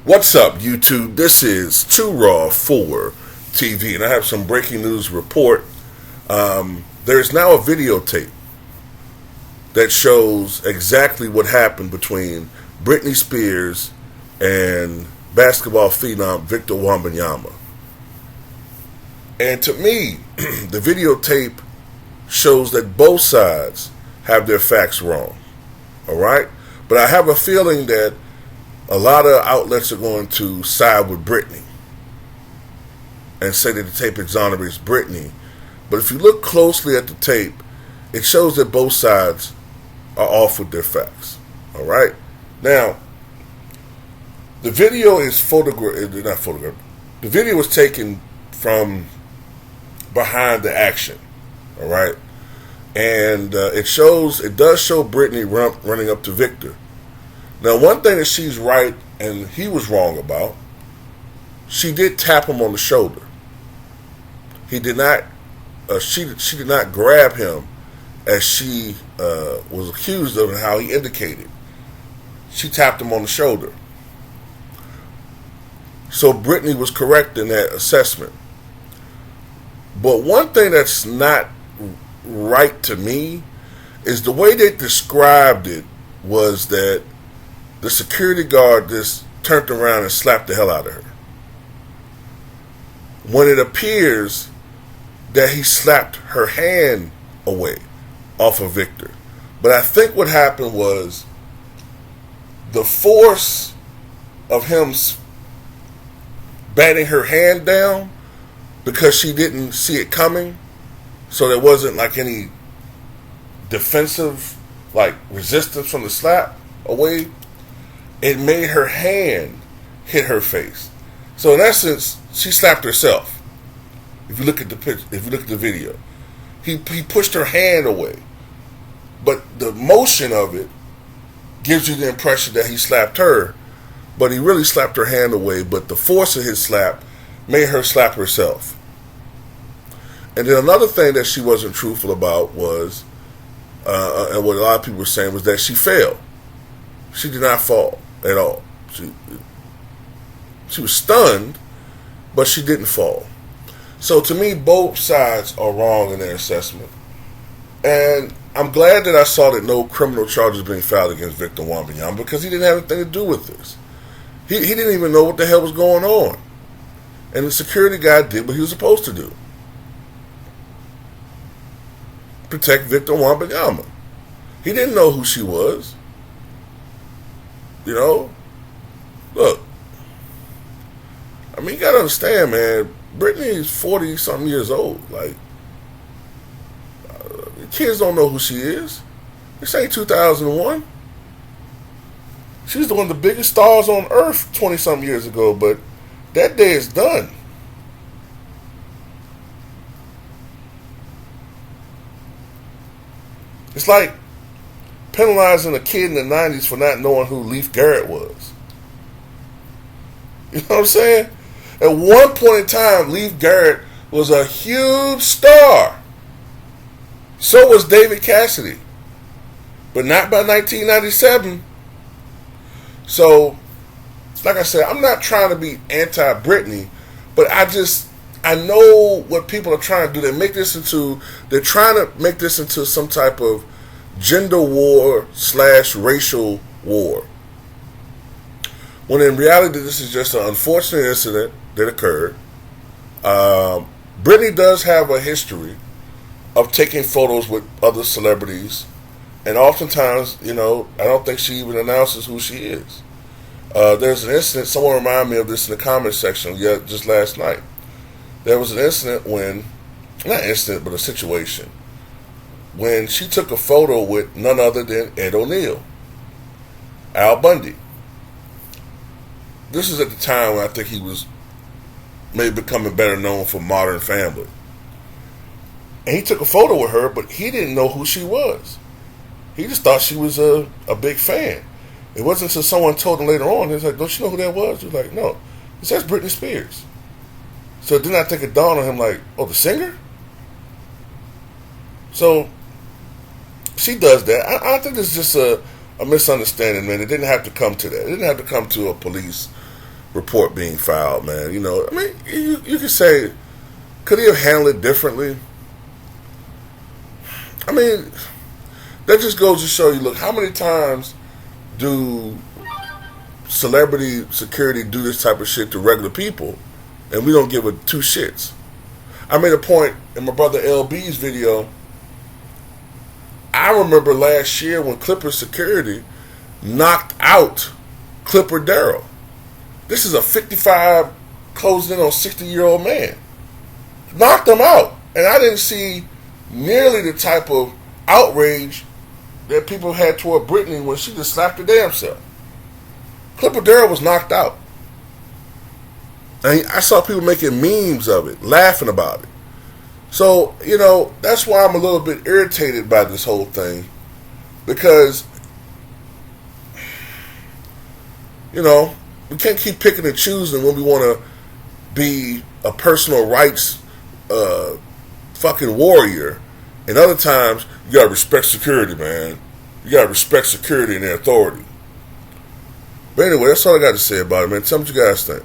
What's up, YouTube? This is Too Raw for TV, and I have some breaking news report. There's now a videotape that shows exactly what happened between Britney Spears and basketball phenom Victor Wembanyama. And to me, the videotape shows that both sides have their facts wrong. All right? But I have a feeling that a lot of outlets are going to side with Britney and say that the tape exonerates Britney. But if you look closely at the tape, it shows that both sides are off with their facts. All right? Now, the video is not photographed. The video was taken from behind the action. All right? And it does show Britney running up to Victor. Now, one thing that she's right and he was wrong about, she did tap him on the shoulder. He did not. She did not grab him as she was accused of, and how he indicated. She tapped him on the shoulder. So Britney was correct in that assessment. But one thing that's not right to me is the way they described it was that the security guard just turned around and slapped the hell out of her, when it appears that he slapped her hand away off of Victor. But I think what happened was the force of him batting her hand down, because she didn't see it coming, so there wasn't like any defensive resistance from the slap away. It made her hand hit her face. So in essence, she slapped herself. If you look at the picture, if you look at the video, he pushed her hand away, but the motion of it gives you the impression that he slapped her, but he really slapped her hand away. But the force of his slap made her slap herself. And then another thing that she wasn't truthful about was, and what a lot of people were saying, was that she fell. She did not fall at all. She was stunned, but she didn't fall. So to me, both sides are wrong in their assessment. And I'm glad that I saw that no criminal charges being filed against Victor Wembanyama, because he didn't have anything to do with this. He didn't even know what the hell was going on. And the security guy did what he was supposed to do: protect Victor Wembanyama. He didn't know who she was. You know? Look. I mean, you gotta understand, man. Britney is 40-something years old. Kids don't know who she is. This ain't 2001. She was one of the biggest stars on earth 20-something years ago, but that day is done. It's like penalizing a kid in the 90s for not knowing who Leif Garrett was. You know what I'm saying? At one point in time, Leif Garrett was a huge star. So was David Cassidy. But not by 1997. So, like I said, I'm not trying to be anti-Britney, but I know what people are trying to do. They're trying to make this into some type of gender war / racial war. When in reality, this is just an unfortunate incident that occurred. Britney does have a history of taking photos with other celebrities, and oftentimes, I don't think she even announces who she is. There's an incident, someone reminded me of this in the comment section just last night. There was an incident but a situation, when she took a photo with none other than Ed O'Neill, Al Bundy. This is at the time when I think he was maybe becoming better known for Modern Family. And he took a photo with her, but he didn't know who she was. He just thought she was a big fan. It wasn't until someone told him later on, he was like, "Don't you know who that was?" He was like, "No." He says Britney Spears. So then I think it dawned on him like, "Oh, the singer?" So she does that. I think it's just a misunderstanding, man. It didn't have to come to that. It didn't have to come to a police report being filed, man. You know, I mean, you could say, could he have handled it differently? I mean, that just goes to show you, look, how many times do celebrity security do this type of shit to regular people, and we don't give a two shits? I made a point in my brother LB's video. I remember last year when Clipper Security knocked out Clipper Darrell. This is a 55 closing in on 60-year-old man. Knocked him out. And I didn't see nearly the type of outrage that people had toward Brittany when she just slapped her damn self. Clipper Darrell was knocked out. And I saw people making memes of it, laughing about it. So, you know, that's why I'm a little bit irritated by this whole thing. Because, you know, we can't keep picking and choosing when we want to be a personal rights fucking warrior. And other times, you got to respect security, man. You got to respect security and their authority. But anyway, that's all I got to say about it, man. Tell me what you guys think.